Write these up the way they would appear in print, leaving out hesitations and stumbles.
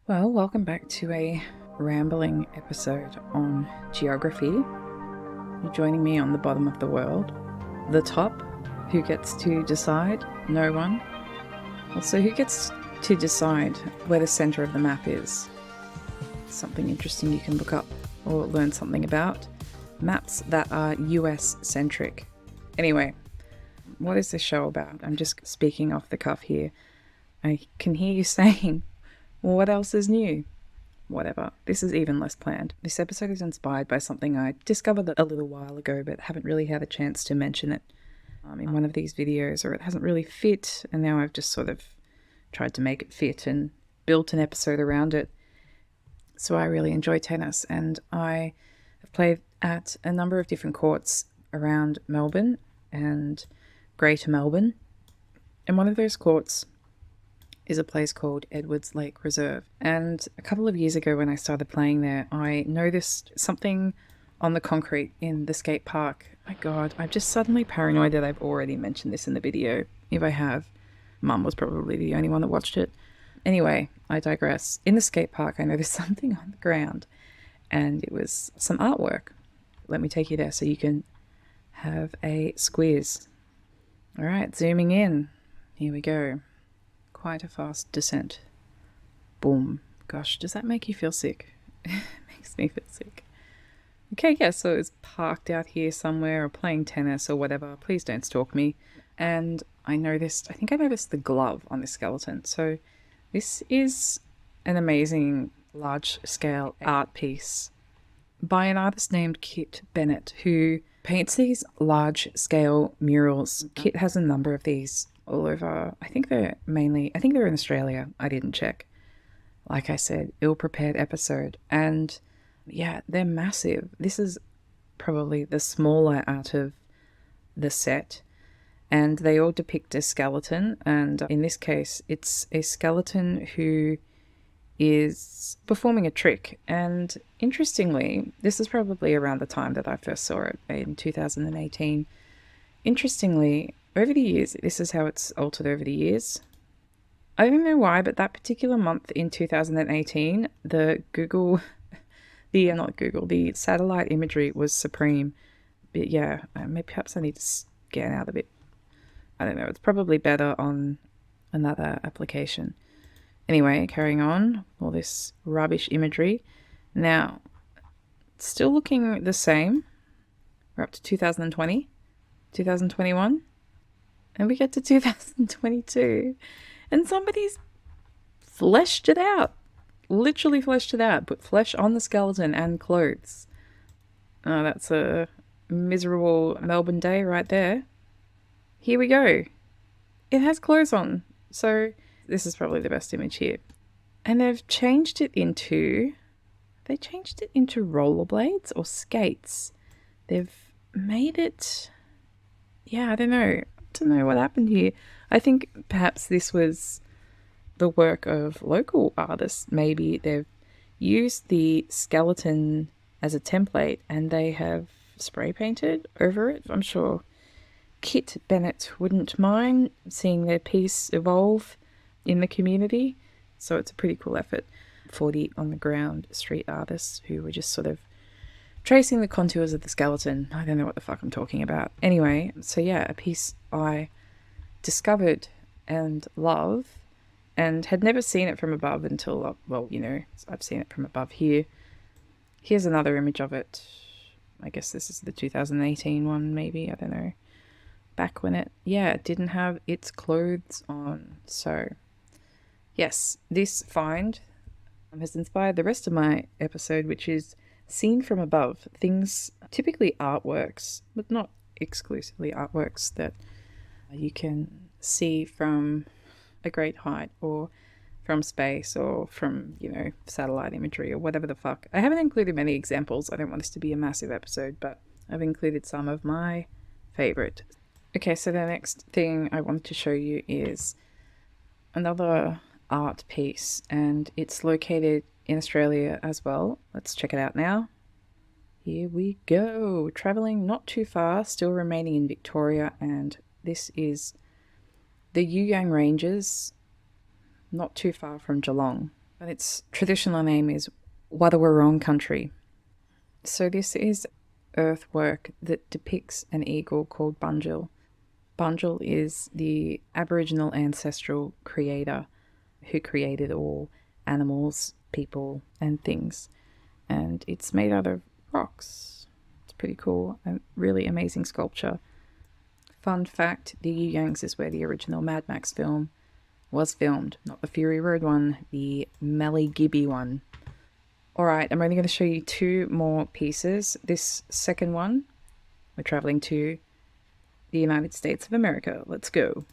Well, welcome back to a rambling episode on geography. You're joining me on the bottom of the world. The top, who gets to decide? No one. Also, who gets to decide where the center of the map is? Something interesting you can look up or learn something about. Maps that are US-centric. Anyway, what is this show about? I'm just speaking off the cuff here. I can hear you saying, what else is new? Whatever. This is even less planned. This episode is inspired by something I discovered a little while ago, but haven't really had a chance to mention it in one of these videos, or it hasn't really fit, and now I've just sort of tried to make it fit and built an episode around it. So I really enjoy tennis, and I have played at a number of different courts around Melbourne and Greater Melbourne. And one of those courts is a place called Edwards Lake Reserve. And a couple of years ago when I started playing there, I noticed something on the concrete in the skate park. My God, I'm just suddenly paranoid that I've already mentioned this in the video. If I have, Mum was probably the only one that watched it. Anyway, I digress. In the skate park, I noticed something on the ground, and it was some artwork. Let me take you there so you can have a squeeze. All right, zooming in. Here we go. Quite a fast descent. Boom. Gosh, does that make you feel sick? It makes me feel sick. Okay, yeah, so it's parked out here somewhere or playing tennis or whatever. Please don't stalk me. And I think I noticed the glove on the skeleton. So this is an amazing large-scale art piece by an artist named Kit Bennett, who paints these large-scale murals. Kit has a number of these all over. I think they're in Australia. I didn't check. Like I said, ill-prepared episode. And yeah, they're massive. This is probably the smaller out of the set. And they all depict a skeleton. And in this case, it's a skeleton who is performing a trick. And interestingly, this is probably around the time that I first saw it, in 2018. Interestingly, over the years, this is how it's altered over the years. I don't know why, but that particular month in 2018, the satellite imagery was supreme. But yeah, maybe perhaps I need to scan out a bit. I don't know, it's probably better on another application. Anyway, carrying on, all this rubbish imagery. Now, still looking the same. We're up to 2020, 2021. And we get to 2022 and somebody's fleshed it out. Literally fleshed it out. Put flesh on the skeleton and clothes. Oh, that's a miserable Melbourne day right there. Here we go. It has clothes on. So this is probably the best image here. And they've changed it into... They changed it into rollerblades or skates. They've made it... Yeah, I don't know what happened here. I think perhaps this was the work of local artists. Maybe they've used the skeleton as a template and they have spray painted over it. I'm sure Kit Bennett wouldn't mind seeing their piece evolve in the community. So it's a pretty cool effort. 40 on the ground street artists who were just sort of tracing the contours of the skeleton. I don't know what the fuck I'm talking about. Anyway, so yeah, a piece I discovered and love and had never seen it from above until, well, you know, I've seen it from above here. Here's another image of it. I guess this is the 2018 one, maybe. I don't know. Back when it didn't have its clothes on. So, yes, this find has inspired the rest of my episode, which is seen from above. Things, typically artworks, but not exclusively artworks, that you can see from a great height or from space or from, you know, satellite imagery or whatever the fuck. I haven't included many examples. I don't want this to be a massive episode, but I've included some of my favorite. Okay, so the next thing I wanted to show you is another art piece, and it's located in Australia as well. Let's check it out now. Here we go. Travelling not too far, still remaining in Victoria, and this is the Youyang Ranges, not too far from Geelong. but its traditional name is Wadawurrung country. So this is earthwork that depicts an eagle called Bunjil. Bunjil is the Aboriginal ancestral creator who created all animals, people, and things. And it's made out of rocks. It's pretty cool. A really amazing sculpture. Fun fact, the Geoguessr is where the original Mad Max film was filmed. Not the Fury Road one, the Melly Gibby one. Alright, I'm only going to show you 2 more pieces. This second one, we're traveling to the United States of America. Let's go.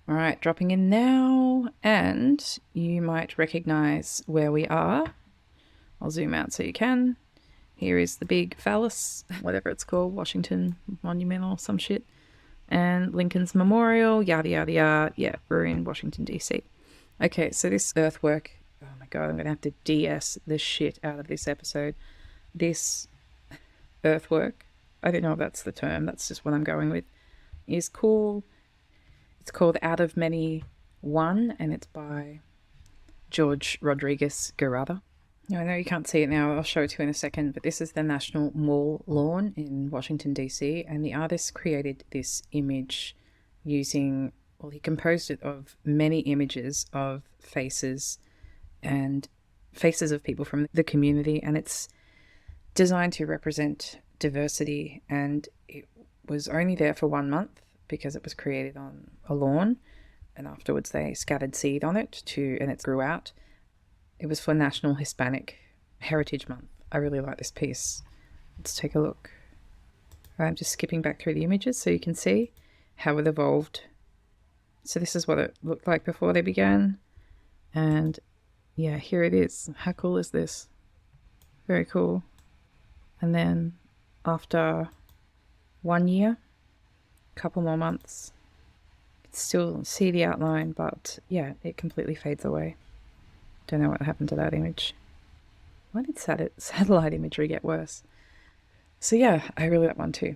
Alright, dropping in now, and you might recognize where we are. I'll zoom out so you can. Here is the big phallus, whatever it's called, Washington Monument or some shit. And Lincoln's Memorial, yada yada yada. Yeah, we're in Washington, D.C. Okay, so this earthwork, oh my god, I'm going to have to DS the shit out of this episode. This earthwork, I don't know if that's the term, that's just what I'm going with, is cool. It's called Out of Many One, and it's by George Rodriguez Garada. I know you can't see it now, I'll show it to you in a second, but this is the National Mall lawn in Washington, D.C., and the artist created this image using, well, he composed it of many images of faces and faces of people from the community, and it's designed to represent diversity, and it was only there for 1 month because it was created on a lawn, and afterwards they scattered seed on it and it grew out. It was for National Hispanic Heritage Month. I really like this piece. Let's take a look. I'm just skipping back through the images so you can see how it evolved. So this is what it looked like before they began. And yeah, here it is. How cool is this? Very cool. And then after 1 year, a couple more months, you can still see the outline, but yeah, it completely fades away. Don't know what happened to that image. Why did satellite imagery get worse? So yeah, I really like that one too.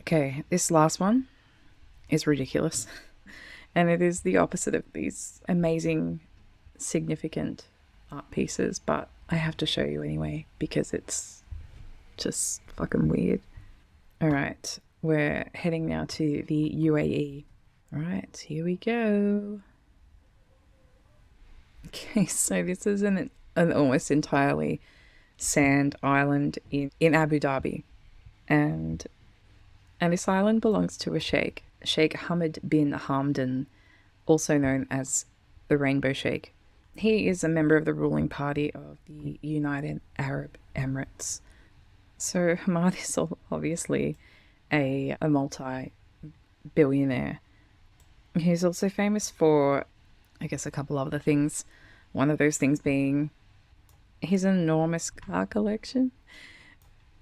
Okay, this last one is ridiculous. And it is the opposite of these amazing, significant art pieces, but I have to show you anyway because it's just fucking weird. Alright, we're heading now to the UAE. Alright, here we go. Okay, so this is an almost entirely sand island in Abu Dhabi. And this island belongs to a sheikh, Sheikh Hamad bin Hamdan, also known as the Rainbow Sheikh. He is a member of the ruling party of the United Arab Emirates. So Hamad is obviously a multi-billionaire. He's also famous for, I guess, a couple other things. One of those things being his enormous car collection.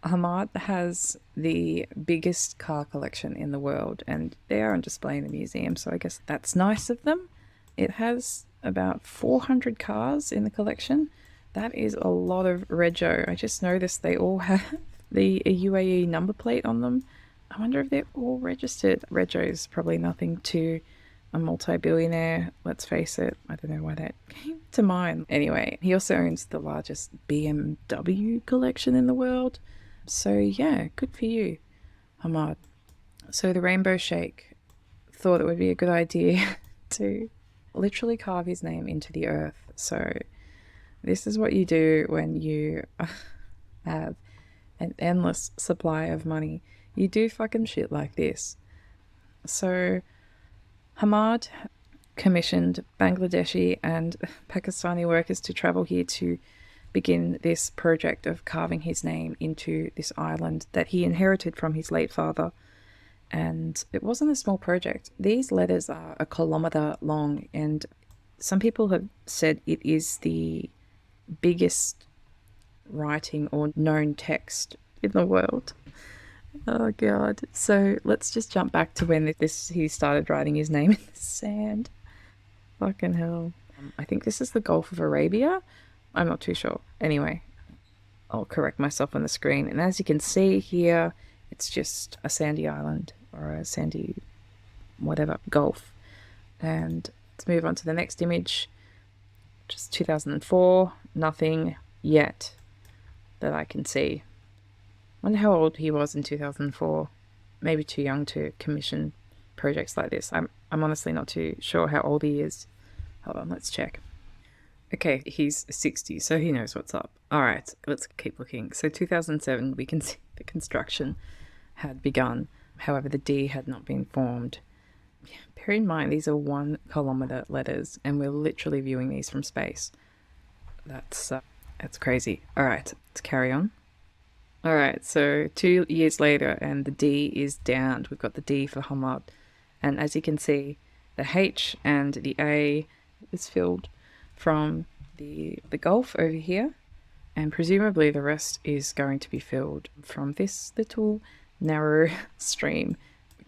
Hamad has the biggest car collection in the world, and they are on display in the museum, so I guess that's nice of them. It has about 400 cars in the collection. That is a lot of rego. I just noticed they all have the UAE number plate on them. I wonder if they're all registered. Rego is probably nothing to a multi-billionaire, let's face it. I don't know why that came to mind. Anyway, he also owns the largest BMW collection in the world. So yeah, good for you, Hamad. So the Rainbow Sheikh thought it would be a good idea to literally carve his name into the earth. So this is what you do when you have an endless supply of money. You do fucking shit like this. So Hamad commissioned Bangladeshi and Pakistani workers to travel here to begin this project of carving his name into this island that he inherited from his late father. And it wasn't a small project. These letters are 1 kilometer long, and some people have said it is the biggest writing or known text in the world. Oh god. So let's just jump back to when he started writing his name in the sand. Fucking hell. I think this is the Gulf of Arabia. I'm not too sure. Anyway, I'll correct myself on the screen. And as you can see here, it's just a sandy island or a sandy whatever gulf. And let's move on to the next image, just 2004, nothing yet that I can see. Wonder how old he was in 2004. Maybe too young to commission projects like this. I'm honestly not too sure how old he is. Hold on, let's check. Okay, he's 60, so he knows what's up. All right, let's keep looking. So 2007, we can see the construction had begun. However, the D had not been formed. Bear in mind, these are 1 kilometer letters, and we're literally viewing these from space. That's crazy. All right, let's carry on. All right, so 2 years later, and the D is downed. We've got the D for Hamad. And as you can see, the H and the A is filled from the Gulf over here. And presumably the rest is going to be filled from this little narrow stream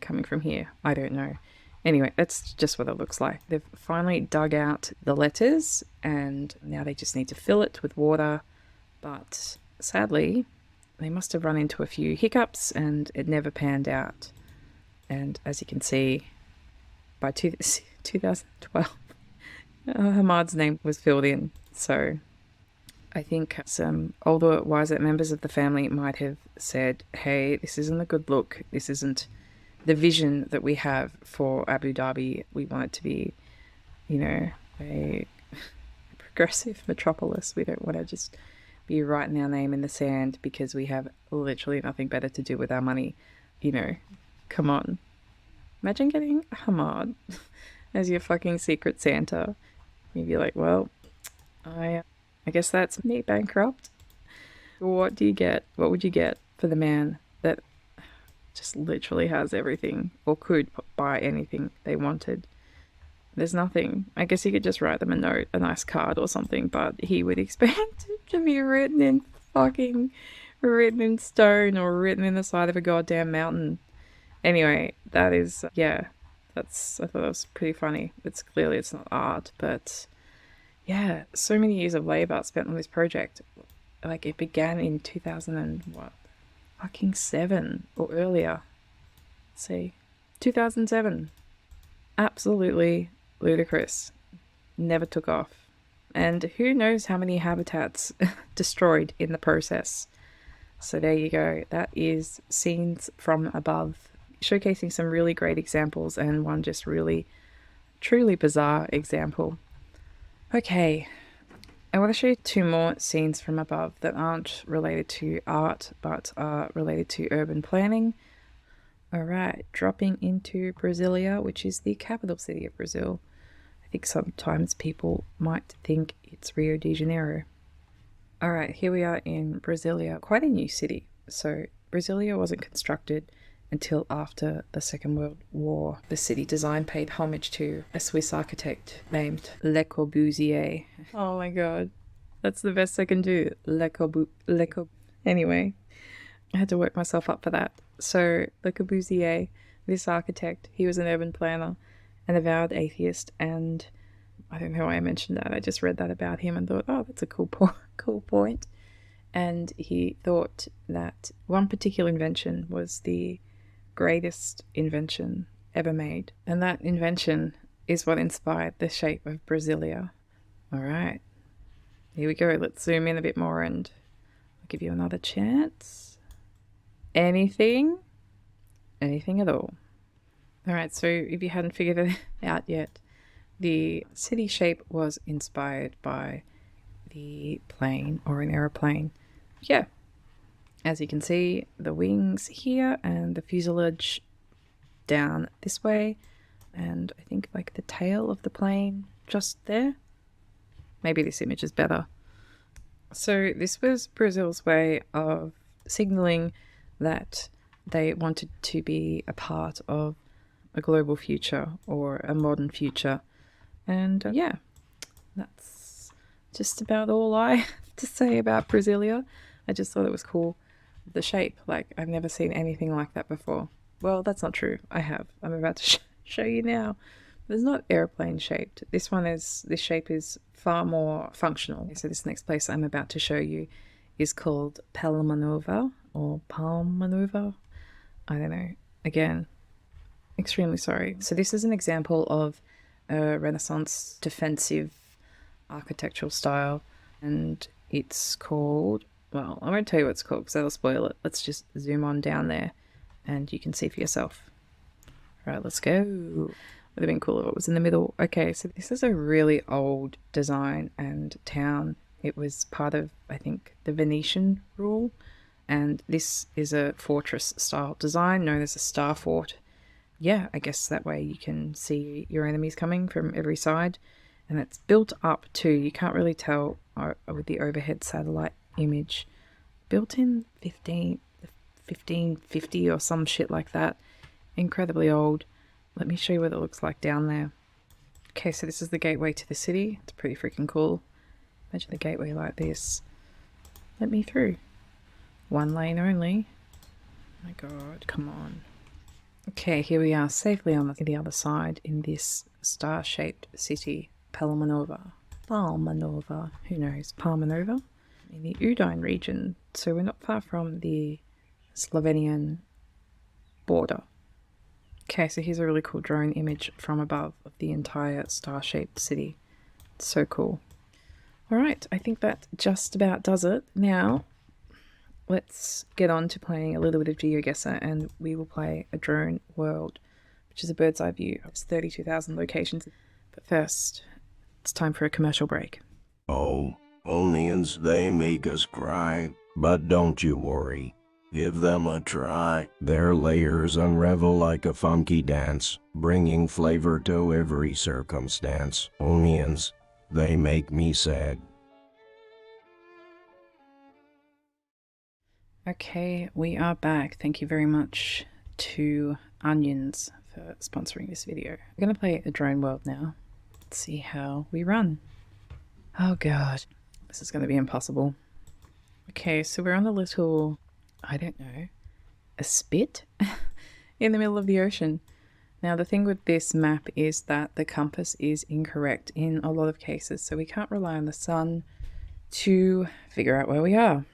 coming from here. I don't know. Anyway, that's just what it looks like. They've finally dug out the letters, and now they just need to fill it with water. But sadly, they must have run into a few hiccups and it never panned out. And as you can see, by 2012, Hamad's name was filled in. So I think some older, wiser members of the family might have said, hey, this isn't a good look. This isn't the vision that we have for Abu Dhabi. We want it to be, you know, a progressive metropolis. We don't want to just be writing our name in the sand because we have literally nothing better to do with our money. You know, come on. Imagine getting Hamad as your fucking secret Santa. You'd be like, well, I guess that's me bankrupt. What do you get? What would you get for the man that just literally has everything or could buy anything they wanted? There's nothing. I guess you could just write them a note, a nice card or something, but he would expect it to be written in stone or written in the side of a goddamn mountain. Anyway, that is, yeah, I thought that was pretty funny. It's not art, but yeah, so many years of labor spent on this project. Like, it began in 2007 or earlier. Let's see, 2007. Absolutely ludicrous. Never took off. And who knows how many habitats destroyed in the process. So there you go. That is scenes from above, showcasing some really great examples and one just really, truly bizarre example. Okay, I want to show you 2 more scenes from above that aren't related to art, but are related to urban planning. Alright, dropping into Brasilia, which is the capital city of Brazil. I think sometimes people might think it's Rio de Janeiro. Alright, here we are in Brasilia, quite a new city. So Brasilia wasn't constructed until after the Second World War. The city design paid homage to a Swiss architect named Le Corbusier. Oh my god, that's the best I can do. Anyway, I had to work myself up for that. So Le Corbusier, this architect, he was an urban planner, an avowed atheist, and I don't know why I mentioned that. I just read that about him and thought, oh, that's a cool point. And he thought that one particular invention was the greatest invention ever made. And that invention is what inspired the shape of Brasilia. All right, here we go. Let's zoom in a bit more and I'll give you another chance. Anything at all. All right, so if you hadn't figured it out yet, the city shape was inspired by the plane or an aeroplane. Yeah, as you can see, the wings here and the fuselage down this way, and I think like the tail of the plane just there. Maybe this image is better. So this was Brazil's way of signaling that they wanted to be a part of a global future or a modern future. And yeah, that's just about all I have to say about Brasilia. I just thought it was cool. The shape, like I've never seen anything like that before. Well, that's not true. I have. I'm about to show you now. It's not airplane shaped. This shape is far more functional. So this next place I'm about to show you is called Palmanova or Palmanova. I don't know. Again, extremely sorry. So this is an example of a Renaissance defensive architectural style, and it's called, well, I won't tell you what it's called because that'll spoil it. Let's just zoom on down there and you can see for yourself. All right, let's go. Would have been cool if it was in the middle. Okay, so this is a really old design and town. It was part of, I think, the Venetian rule, and this is a fortress style design known as a star fort. Yeah, I guess that way you can see your enemies coming from every side, and it's built up too. You can't really tell with the overhead satellite image. Built in 1550 or some shit like that. Incredibly old. Let me show you what it looks like down there. Okay, so this is the gateway to the city. It's pretty freaking cool. Imagine the gateway like this. Let me through. One lane only. Oh my god, come on. Okay, here we are safely on the other side in this star-shaped city, Palmanova. Palmanova, who knows, Palmanova? In the Udine region, so we're not far from the Slovenian border. Okay, so here's a really cool drone image from above of the entire star-shaped city. It's so cool. Alright, I think that just about does it. Now, let's get on to playing a little bit of Geoguessr, and we will play a drone world, which is a bird's eye view of 32,000 locations. But first, it's time for a commercial break. Oh, onions, they make us cry, but don't you worry. Give them a try. Their layers unravel like a funky dance, bringing flavor to every circumstance. Onions, they make me sad. Okay, we are back. Thank you very much to Onions for sponsoring this video. We're going to play a drone world now. Let's see how we run. Oh god, this is going to be impossible. Okay, so we're on a little, I don't know, a spit in the middle of the ocean. Now the thing with this map is that the compass is incorrect in a lot of cases, so we can't rely on the sun to figure out where we are.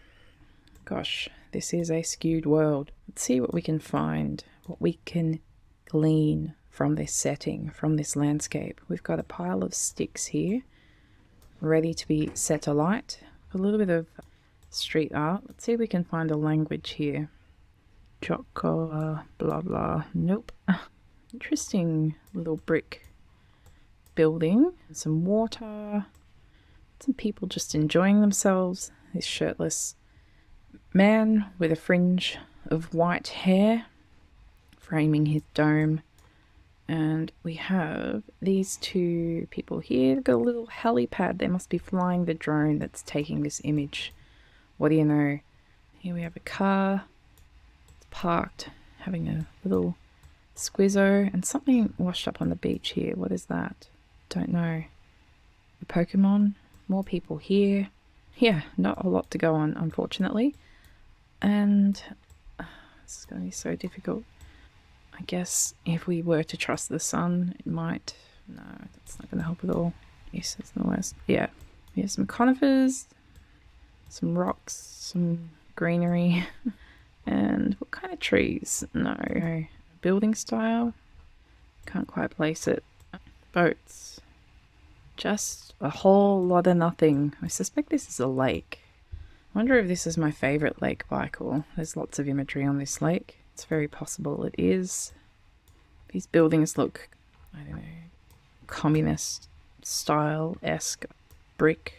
Gosh, this is a skewed world. Let's see what we can find, what we can glean from this setting, from this landscape. We've got a pile of sticks here, ready to be set alight. A little bit of street art. Let's see if we can find a language here. Chocola, blah blah. Nope. Interesting little brick building. Some water. Some people just enjoying themselves. This shirtless man with a fringe of white hair framing his dome. And we have these two people here. They've got a little helipad. They must be flying the drone that's taking this image. What do you know? Here we have a car. It's parked, having a little squizzo, and something washed up on the beach here. What is that? Don't know. A Pokemon. More people here. Yeah, not a lot to go on, unfortunately. And this is going to be so difficult. I guess if we were to trust the sun, it might... No, that's not going to help at all. Yes, it's the worst. Yeah. We have some conifers, some rocks, some greenery, and what kind of trees? No. Building style? Can't quite place it. Boats. Just a whole lot of nothing. I suspect this is a lake. I wonder if this is my favourite lake Baikal. There's lots of imagery on this lake. It's very possible it is. These buildings look, I don't know, communist style-esque. Brick.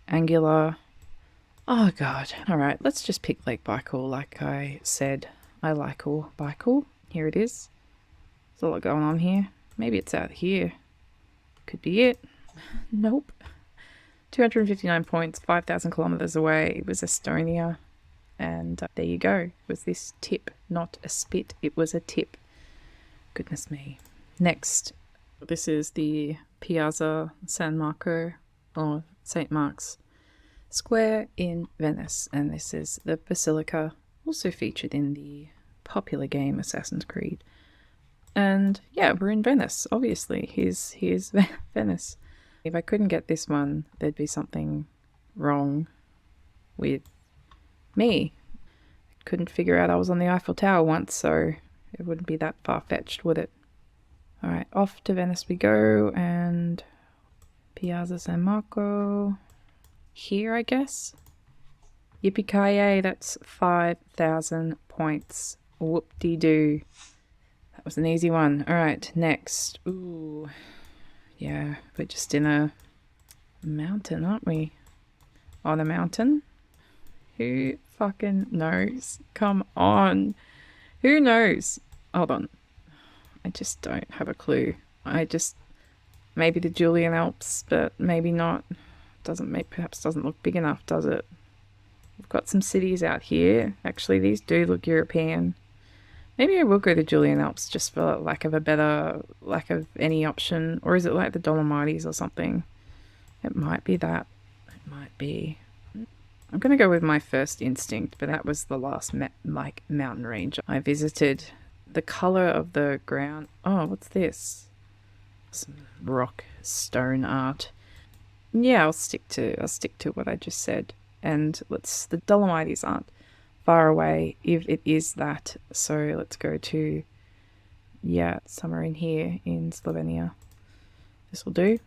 Angular. Oh god. Alright, let's just pick Lake Baikal like I said. I like all Baikal. Here it is. There's a lot going on here. Maybe it's out here. Could be it. Nope. 259 points, 5,000 kilometers away. It was Estonia. And there you go. It was this tip, not a spit. It was a tip. Goodness me. Next. This is the Piazza San Marco, or St. Mark's Square in Venice. And this is the Basilica, also featured in the popular game Assassin's Creed. And yeah, we're in Venice, obviously. Here's Venice. If I couldn't get this one, there'd be something wrong with me. I couldn't figure out I was on the Eiffel Tower once, so it wouldn't be that far-fetched, would it? Alright, off to Venice we go, and Piazza San Marco. Here, I guess. Yippee-ki-yay, that's 5,000 points. Whoop-de-doo. That was an easy one. Alright, next. Ooh. Yeah, we're just in a mountain, aren't we? On a mountain? Who fucking knows? Come on. Who knows? Hold on. I just don't have a clue. Maybe the Julian Alps, but maybe not. Perhaps doesn't look big enough, does it? We've got some cities out here. Actually, these do look European. Maybe I will go to Julian Alps just for lack of any option. Or is it like the Dolomites or something? It might be that. It might be. I'm going to go with my first instinct, but that was the last mountain range I visited. The color of the ground. Oh, what's this? Some rock stone art. Yeah, I'll stick to what I just said. And the Dolomites aren't far away if it is that. So let's go to, somewhere in here in Slovenia. This will do.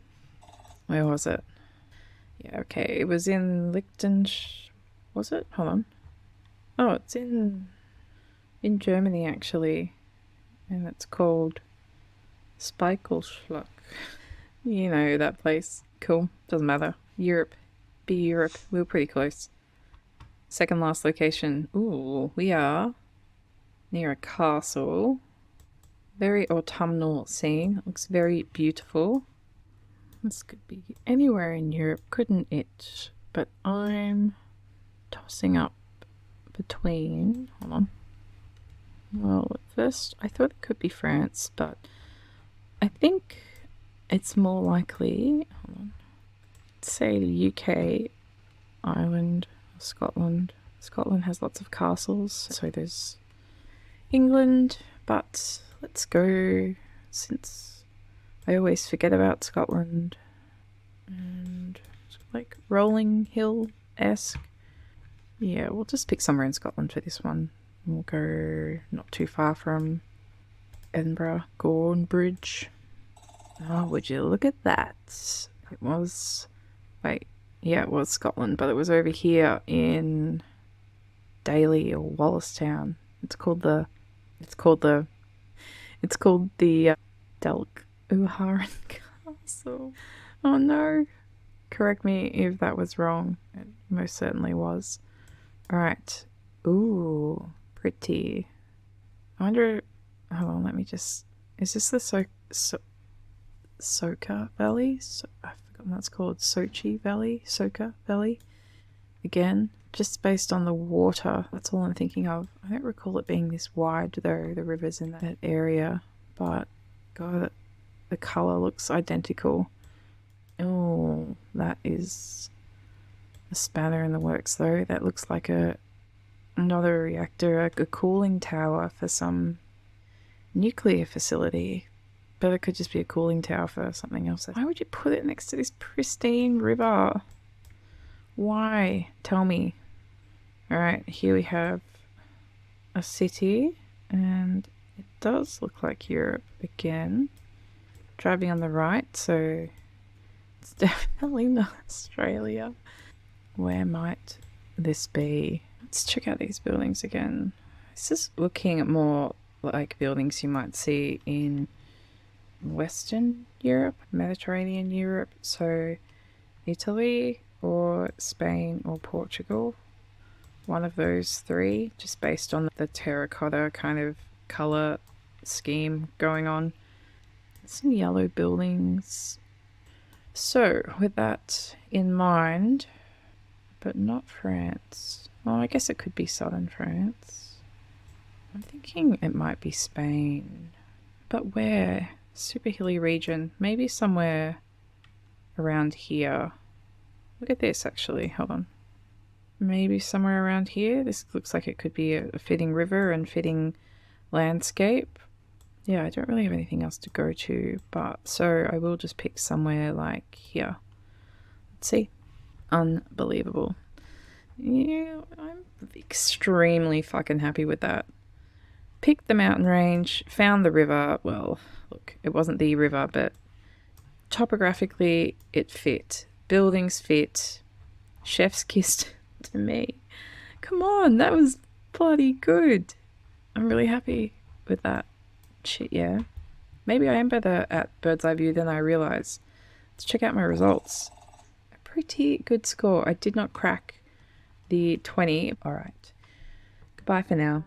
Where was it? Yeah, okay. It was in Liechtenstein. Was it? Hold on. Oh, it's in Germany actually. And it's called Speikelschluck. You know that place. Cool. Doesn't matter. Europe. Be Europe. We were pretty close. Second last location. Ooh, we are near a castle. Very autumnal scene. Looks very beautiful. This could be anywhere in Europe, couldn't it? But I'm tossing up between... Hold on. Well, at first I thought it could be France, but I think it's more likely... Hold on. Let's say the UK, Ireland, Scotland. Scotland has lots of castles, so there's England, but let's go, since I always forget about Scotland, and like Rolling Hill-esque. Yeah, we'll just pick somewhere in Scotland for this one. We'll go not too far from Edinburgh, Gornbridge. Oh, would you look at that? It was... Wait, yeah, it was Scotland, but it was over here in Daly or Wallistown. It's called the Delk Uharan Castle. Oh no. Correct me if that was wrong. It most certainly was. Alright. Ooh, pretty. I wonder... Hold on, let me just... Is this the Soka Valley? I've forgotten what it's called. Sochi Valley? Soka Valley? Again, just based on the water. That's all I'm thinking of. I don't recall it being this wide though, the rivers in that area. But, God, the colour looks identical. Oh, that is a spanner in the works though. That looks like another reactor, a cooling tower for some nuclear facility. But it could just be a cooling tower for something else. Why would you put it next to this pristine river? Why? Tell me. Alright, here we have a city, and it does look like Europe again. Driving on the right, so it's definitely not Australia. Where might this be? Let's check out these buildings again. This is looking at more like buildings you might see in Western Europe, Mediterranean Europe, so Italy or Spain or Portugal. One of those three, just based on the terracotta kind of colour scheme going on. Some yellow buildings. So, with that in mind, but not France. Well, I guess it could be southern France. I'm thinking it might be Spain. But where? Super hilly region. Maybe somewhere around here. Look at this actually. Hold on. Maybe somewhere around here. This looks like it could be a fitting river and fitting landscape. Yeah, I don't really have anything else to go to, but so I will just pick somewhere like here. Let's see. Unbelievable. Yeah, I'm extremely fucking happy with that. Picked the mountain range, found the river. Well, look, it wasn't the river, but topographically it fit. Buildings fit. Chef's kiss to me. Come on, that was bloody good. I'm really happy with that. Shit, yeah. Maybe I am better at bird's eye view than I realise. Let's check out my results. A pretty good score. I did not crack the 20. Alright. Goodbye for now.